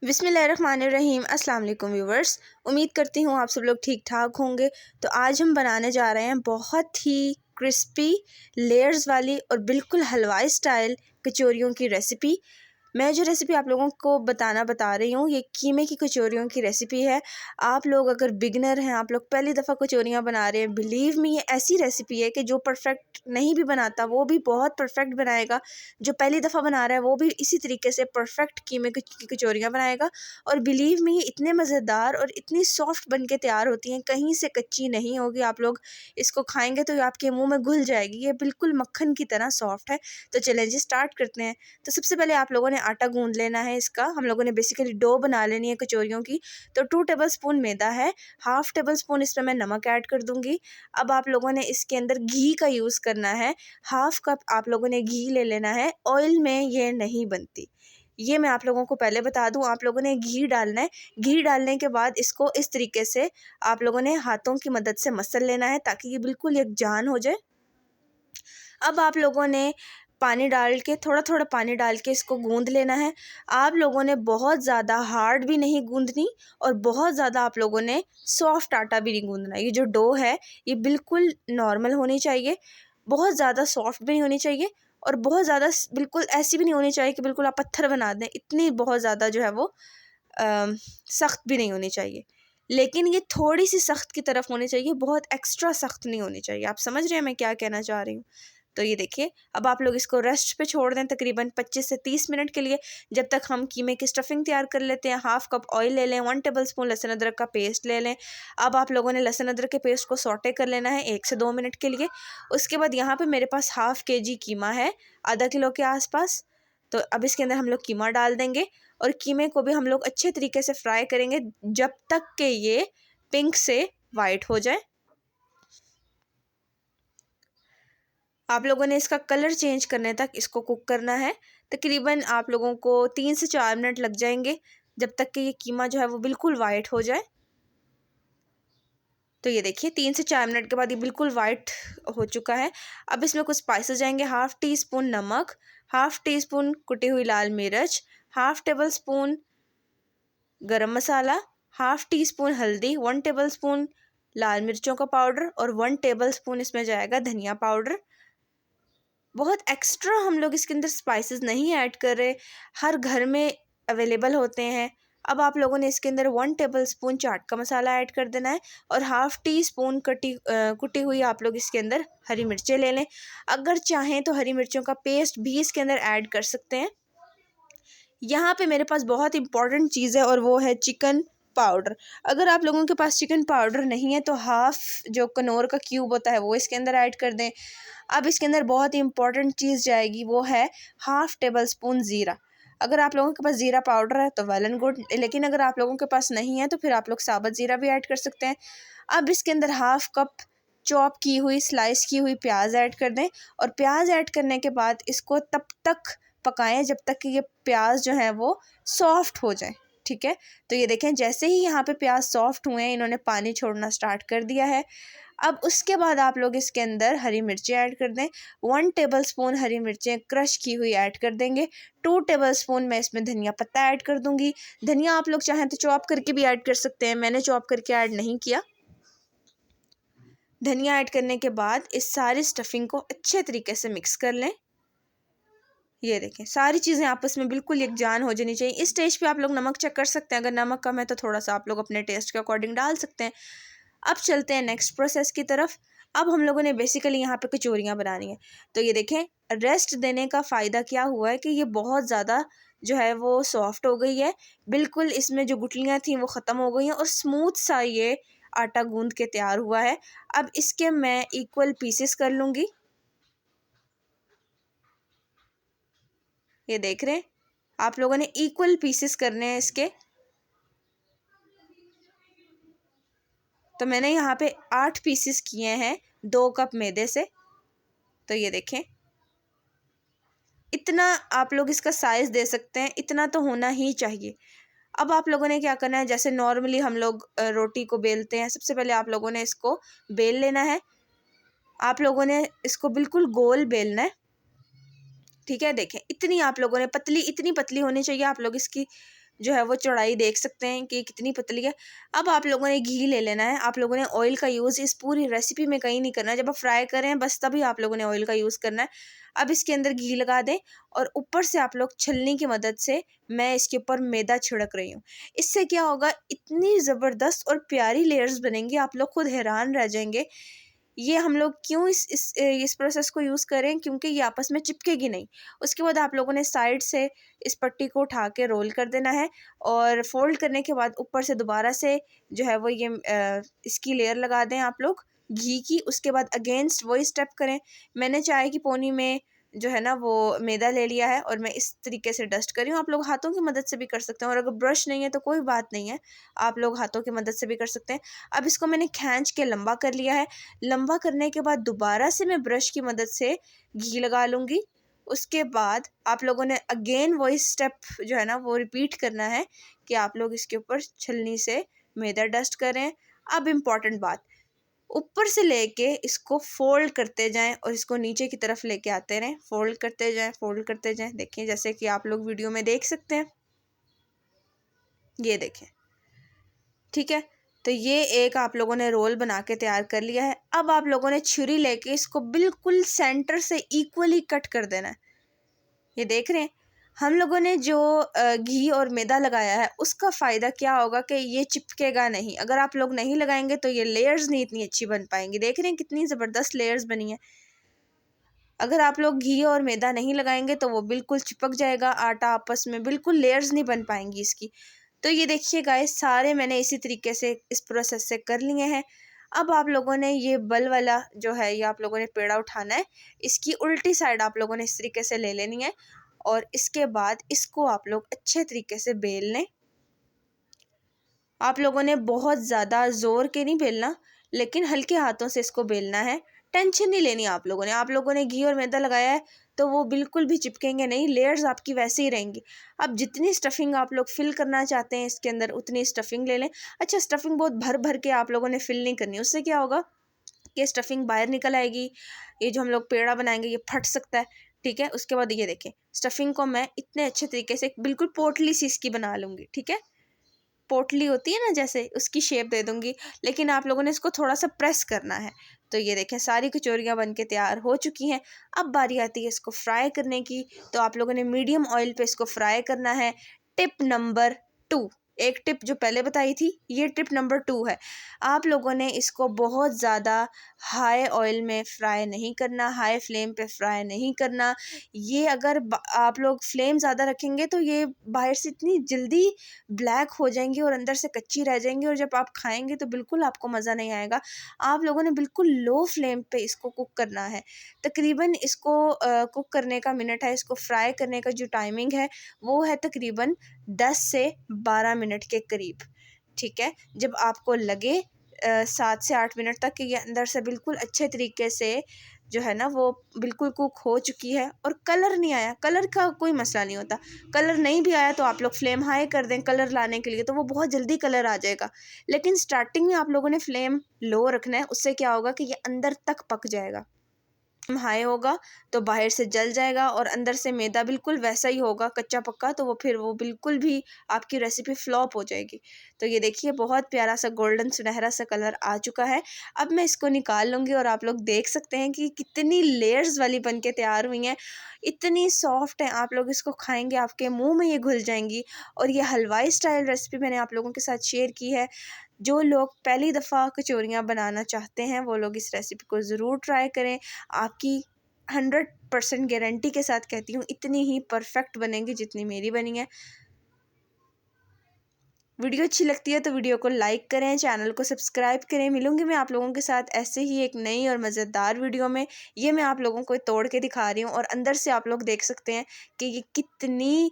बिस्मिल्लाहिर्रहमानिर्रहीम। अस्सलाम वालेकुम व्यूवर्स, उम्मीद करती हूँ आप सब लोग ठीक ठाक होंगे। तो आज हम बनाने जा रहे हैं बहुत ही क्रिस्पी लेयर्स वाली और बिल्कुल हलवाई स्टाइल कचौरियों की रेसिपी। मैं जो रेसिपी आप लोगों को बता रही हूँ, ये कीमे की कचौरियों की रेसिपी है। आप लोग अगर बिगनर हैं, आप लोग पहली दफ़ा कचौरियाँ बना रहे हैं, बिलीव मी ये ऐसी रेसिपी है कि जो परफेक्ट नहीं भी बनाता वो भी बहुत परफेक्ट बनाएगा। जो पहली दफ़ा बना रहा है वो भी इसी तरीके से परफेक्ट कीमे की कचौरियाँ बनाएगा। और बिलीव मी ये इतने मज़ेदार और इतनी सॉफ्ट बन के तैयार होती हैं, कहीं से कच्ची नहीं होगी। आप लोग इसको खाएँगे तो ये आपके मुँह में घुल जाएगी। ये बिल्कुल मक्खन की तरह सॉफ्ट है। तो चलें जी स्टार्ट करते हैं। तो सबसे पहले आप लोगों ने आटा गूंद लेना है। इसका हम लोगों ने बेसिकली डो बना लेनी है कचौरियों की। तो 2 टेबलस्पून मैदा है, हाफ़ टेबलस्पून इसमें मैं नमक ऐड कर दूंगी। अब आप लोगों ने इसके अंदर घी का यूज़ करना है। हाफ़ कप आप लोगों ने घी ले लेना है। ऑयल में ये नहीं बनती, ये मैं आप लोगों को पहले बता दूं। आप लोगों ने घी डालना है। घी डालने के बाद इसको इस तरीके से आप लोगों ने हाथों की मदद से मसल लेना है ताकि ये बिल्कुल यकजान हो जाए। अब आप लोगों ने पानी डाल के थोड़ा थोड़ा पानी डाल के इसको गूंद लेना है। आप लोगों ने बहुत ज़्यादा हार्ड भी नहीं गूंदनी और बहुत ज़्यादा आप लोगों ने सॉफ्ट आटा भी नहीं गूंदना। ये जो डो है ये बिल्कुल नॉर्मल होनी चाहिए, बहुत ज़्यादा सॉफ्ट भी नहीं होनी चाहिए और बहुत ज़्यादा बिल्कुल ऐसी भी नहीं होनी चाहिए कि बिल्कुल आप पत्थर बना दें। इतनी बहुत ज़्यादा जो है वो सख्त भी नहीं होनी चाहिए, लेकिन ये थोड़ी सी सख्त की तरफ होनी चाहिए, बहुत एक्स्ट्रा सख्त नहीं होनी चाहिए। आप समझ रहे हैं मैं क्या कहना चाह रही हूँ। तो ये देखिए, अब आप लोग इसको रेस्ट पे छोड़ दें तकरीबन 25 से 30 मिनट के लिए, जब तक हम कीमे की स्टफिंग तैयार कर लेते हैं। हाफ़ कप ऑयल ले लें, 1 टेबलस्पून लहसुन अदरक का पेस्ट ले लें। अब आप लोगों ने लहसुन अदरक के पेस्ट को सौटे कर लेना है 1 से 2 मिनट के लिए। उसके बाद यहाँ पे मेरे पास हाफ़ kg कीमा है, आधा किलो के आसपास। तो अब इसके अंदर हम लोग कीमा डाल देंगे और कीमे को भी हम लोग अच्छे तरीके से फ्राई करेंगे जब तक कि ये पिंक से वाइट हो जाए। आप लोगों ने इसका कलर चेंज करने तक इसको कुक करना है। तकरीबन आप लोगों को 3 से 4 मिनट लग जाएंगे जब तक कि ये कीमा जो है वो बिल्कुल वाइट हो जाए। तो ये देखिए 3 से 4 मिनट के बाद ये बिल्कुल वाइट हो चुका है। अब इसमें कुछ स्पाइसेस जाएंगे। हाफ़ टी स्पून नमक, हाफ़ टी स्पून कुटी हुई लाल मिर्च, हाफ़ टेबल स्पून गरम मसाला, हाफ़ टी स्पून हल्दी, 1 टेबल स्पून लाल मिर्चों का पाउडर और 1 टेबल स्पून इसमें जाएगा धनिया पाउडर। बहुत एक्स्ट्रा हम लोग इसके अंदर स्पाइसेस नहीं ऐड कर रहे, हर घर में अवेलेबल होते हैं। अब आप लोगों ने इसके अंदर 1 टेबल स्पून चाट का मसाला ऐड कर देना है और हाफ़ टी स्पून कुटी हुई आप लोग इसके अंदर हरी मिर्चें ले लें। अगर चाहें तो हरी मिर्चों का पेस्ट भी इसके अंदर ऐड कर सकते हैं। यहाँ पे मेरे पास बहुत इंपॉर्टेंट चीज़ है और वो है चिकन पाउडर। अगर आप लोगों के पास चिकन पाउडर नहीं है तो हाफ़ जो कनौर का क्यूब होता है वो इसके अंदर ऐड कर दें। अब इसके अंदर बहुत ही इंपॉर्टेंट चीज़ जाएगी, वो है हाफ़ टेबल स्पून ज़ीरा। अगर आप लोगों के पास ज़ीरा पाउडर है तो वेल एंड गुड, लेकिन अगर आप लोगों के पास नहीं है तो फिर आप लोग साबुत ज़ीरा भी ऐड कर सकते हैं। अब इसके अंदर हाफ़ कप चॉप की हुई स्लाइस की हुई प्याज ऐड कर दें और प्याज ऐड करने के बाद इसको तब तक पकाएं जब तक कि ये प्याज जो है वो सॉफ्ट हो जाए। ठीक है, तो ये देखें जैसे ही यहाँ पे प्याज सॉफ्ट हुए हैं, इन्होंने पानी छोड़ना स्टार्ट कर दिया है। अब उसके बाद आप लोग इसके अंदर हरी मिर्चें ऐड कर दें। 1 टेबल स्पून हरी मिर्चें क्रश की हुई ऐड कर देंगे। 2 टेबल स्पून मैं इसमें धनिया पत्ता ऐड कर दूंगी। धनिया आप लोग चाहें तो चॉप करके भी ऐड कर सकते हैं, मैंने चॉप करके ऐड नहीं किया। धनिया ऐड करने के बाद इस सारी स्टफिंग को अच्छे तरीके से मिक्स कर लें। ये देखें सारी चीज़ें आपस में बिल्कुल यकजान हो जानी चाहिए। इस स्टेज पे आप लोग नमक चेक कर सकते हैं, अगर नमक कम है तो थोड़ा सा आप लोग अपने टेस्ट के अकॉर्डिंग डाल सकते हैं। अब चलते हैं नेक्स्ट प्रोसेस की तरफ। अब हम लोगों ने बेसिकली यहाँ पे कचौरियाँ बनानी है। तो ये देखें रेस्ट देने का फ़ायदा क्या हुआ है कि ये बहुत ज़्यादा जो है वो सॉफ्ट हो गई है, बिल्कुल इसमें जो गुठलियाँ थी वो ख़त्म हो गई हैं और स्मूथ सा ये आटा गूंद के तैयार हुआ है। अब इसके मैं इक्वल पीसेस कर लूँगी। ये देख रहे हैं आप लोगों ने इक्वल पीसेस करने हैं इसके। तो मैंने यहाँ पे 8 पीसेस किए हैं 2 कप मैदे से। तो ये देखें इतना आप लोग इसका साइज़ दे सकते हैं, इतना तो होना ही चाहिए। अब आप लोगों ने क्या करना है, जैसे नॉर्मली हम लोग रोटी को बेलते हैं, सबसे पहले आप लोगों ने इसको बेल लेना है। आप लोगों ने इसको बिल्कुल गोल बेलना है। ठीक है, देखें इतनी आप लोगों ने इतनी पतली होनी चाहिए आप लोग इसकी जो है वो चौड़ाई देख सकते हैं कि कितनी पतली है। अब आप लोगों ने घी ले लेना है, आप लोगों ने ऑयल का यूज़ इस पूरी रेसिपी में कहीं नहीं करना है। जब आप फ्राई करें बस तभी आप लोगों ने ऑयल का यूज़ करना है। अब इसके अंदर घी लगा दें और ऊपर से आप लोग छलनी की मदद से मैं इसके ऊपर मैदा छिड़क रही हूँ। इससे क्या होगा, इतनी ज़बरदस्त और प्यारी लेयर्स बनेंगी, आप लोग खुद हैरान रह जाएंगे। ये हम लोग क्यों इस प्रोसेस को यूज़ करें, क्योंकि ये आपस में चिपकेगी नहीं। उसके बाद आप लोगों ने साइड से इस पट्टी को उठा के रोल कर देना है और फोल्ड करने के बाद ऊपर से दोबारा से जो है वो ये इसकी लेयर लगा दें आप लोग घी की। उसके बाद अगेंस्ट वही स्टेप करें। मैंने चाय की पोनी में जो है ना वो मैदा ले लिया है और मैं इस तरीके से डस्ट कर रही हूँ। आप लोग हाथों की मदद से भी कर सकते हैं और अगर ब्रश नहीं है तो कोई बात नहीं है, आप लोग हाथों की मदद से भी कर सकते हैं। अब इसको मैंने खींच के लंबा कर लिया है। लंबा करने के बाद दोबारा से मैं ब्रश की मदद से घी लगा लूँगी। उसके बाद आप लोगों ने अगेन वही स्टेप जो है ना वो रिपीट करना है कि आप लोग इसके ऊपर छलनी से मैदा डस्ट करें। अब इम्पॉर्टेंट बात, ऊपर से लेके इसको फोल्ड करते जाएं और इसको नीचे की तरफ लेके आते रहें, फोल्ड करते जाएं, फोल्ड करते जाएं। देखें जैसे कि आप लोग वीडियो में देख सकते हैं, ये देखें, ठीक है। तो ये एक आप लोगों ने रोल बना के तैयार कर लिया है। अब आप लोगों ने छुरी लेके इसको बिल्कुल सेंटर से इक्वली कट कर देना है। ये देख रहे हैं, हम लोगों ने जो घी और मैदा लगाया है उसका फ़ायदा क्या होगा कि ये चिपकेगा नहीं। अगर आप लोग नहीं लगाएंगे तो ये लेयर्स नहीं इतनी अच्छी बन पाएंगी। देख रहे हैं कितनी ज़बरदस्त लेयर्स बनी है। अगर आप लोग घी और मैदा नहीं लगाएंगे तो वो बिल्कुल चिपक जाएगा आटा आपस में, बिल्कुल लेयर्स नहीं बन पाएंगी इसकी। तो ये देखिए गाइस, सारे मैंने इसी तरीके से इस प्रोसेस से कर लिए हैं। अब आप लोगों ने ये बल वाला जो है ये आप लोगों ने पेड़ा उठाना है, इसकी उल्टी साइड आप लोगों ने इस तरीके से ले लेनी है और इसके बाद इसको आप लोग अच्छे तरीके से बेल लें। आप लोगों ने बहुत ज़्यादा ज़ोर के नहीं बेलना, लेकिन हल्के हाथों से इसको बेलना है। टेंशन नहीं लेनी आप लोगों ने घी और मैदा लगाया है तो वो बिल्कुल भी चिपकेंगे नहीं, लेयर्स आपकी वैसे ही रहेंगी। अब जितनी स्टफिंग आप लोग फिल करना चाहते हैं इसके अंदर उतनी स्टफिंग ले लें। अच्छा, स्टफिंग बहुत भर भर के आप लोगों ने फिल नहीं करनी, उससे क्या होगा कि स्टफिंग बाहर निकल आएगी, ये जो हम लोग पेड़ा बनाएंगे ये फट सकता है, ठीक है। उसके बाद ये देखें, स्टफिंग को मैं इतने अच्छे तरीके से बिल्कुल पोटली सी इसकी बना लूँगी, ठीक है। पोटली होती है ना जैसे, उसकी शेप दे दूंगी, लेकिन आप लोगों ने इसको थोड़ा सा प्रेस करना है। तो ये देखें सारी कचौरियाँ बन के तैयार हो चुकी हैं। अब बारी आती है इसको फ्राई करने की। तो आप लोगों ने मीडियम ऑयल पे इसको फ्राई करना है। टिप नंबर 2, एक टिप जो पहले बताई थी ये टिप नंबर 2 है। आप लोगों ने इसको बहुत ज़्यादा हाई ऑयल में फ्राई नहीं करना, हाई फ्लेम पे फ्राई नहीं करना। ये अगर आप लोग फ्लेम ज़्यादा रखेंगे तो ये बाहर से इतनी जल्दी ब्लैक हो जाएंगी और अंदर से कच्ची रह जाएंगी और जब आप खाएंगे तो बिल्कुल आपको मज़ा नहीं आएगा। आप लोगों ने बिल्कुल लो फ्लेम पे इसको कुक करना है। तकरीबन इसको कुक करने का मिनट है, इसको फ्राई करने का जो टाइमिंग है वो है तकरीबन 10 से 12 मिनट के करीब, ठीक है। जब आपको लगे 7 से 8 मिनट तक कि ये अंदर से बिल्कुल अच्छे तरीके से जो है ना वो बिल्कुल कुक हो चुकी है और कलर नहीं आया, कलर का कोई मसला नहीं होता। कलर नहीं भी आया तो आप लोग फ्लेम हाई कर दें कलर लाने के लिए, तो वो बहुत जल्दी कलर आ जाएगा। लेकिन स्टार्टिंग में आप लोगों ने फ्लेम लो रखना है, उससे क्या होगा कि ये अंदर तक पक जाएगा। हाई होगा तो बाहर से जल जाएगा और अंदर से मैदा बिल्कुल वैसा ही होगा कच्चा पक्का, तो वो फिर वो बिल्कुल भी आपकी रेसिपी फ्लॉप हो जाएगी। तो ये देखिए बहुत प्यारा सा गोल्डन सुनहरा सा कलर आ चुका है। अब मैं इसको निकाल लूँगी और आप लोग देख सकते हैं कि कितनी लेयर्स वाली बन के तैयार हुई हैं, इतनी सॉफ्ट है। आप लोग इसको खाएंगे आपके मुंह में ये घुल जाएंगी। और ये हलवाई स्टाइल रेसिपी मैंने आप लोगों के साथ शेयर की है। जो लोग पहली दफ़ा कचौरियाँ बनाना चाहते हैं वो लोग इस रेसिपी को ज़रूर ट्राई करें। आपकी 100% गारंटी के साथ कहती हूँ इतनी ही परफेक्ट बनेंगी जितनी मेरी बनी है। वीडियो अच्छी लगती है तो वीडियो को लाइक करें, चैनल को सब्सक्राइब करें। मिलूंगी मैं आप लोगों के साथ ऐसे ही एक नई और मज़ेदार वीडियो में। ये मैं आप लोगों को तोड़ के दिखा रही हूँ और अंदर से आप लोग देख सकते हैं कि ये कितनी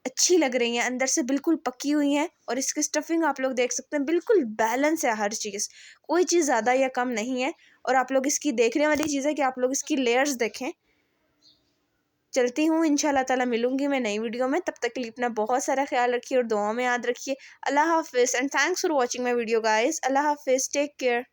अच्छी लग रही हैं, अंदर से बिल्कुल पकी हुई हैं। और इसकी स्टफिंग आप लोग देख सकते हैं बिल्कुल बैलेंस है, हर चीज़ कोई चीज़ ज़्यादा या कम नहीं है। और आप लोग इसकी देखने वाली चीज़ है कि आप लोग इसकी लेयर्स देखें। चलती हूँ, इंशाल्लाह ताला मिलूंगी मैं नई वीडियो में। तब तक के लिए अपना बहुत सारा ख्याल रखिए और दुआओं में याद रखिए। अल्लाह हाफिज़ and thanks for watching my video guys. अल्लाह हाफिज़, टेक केयर।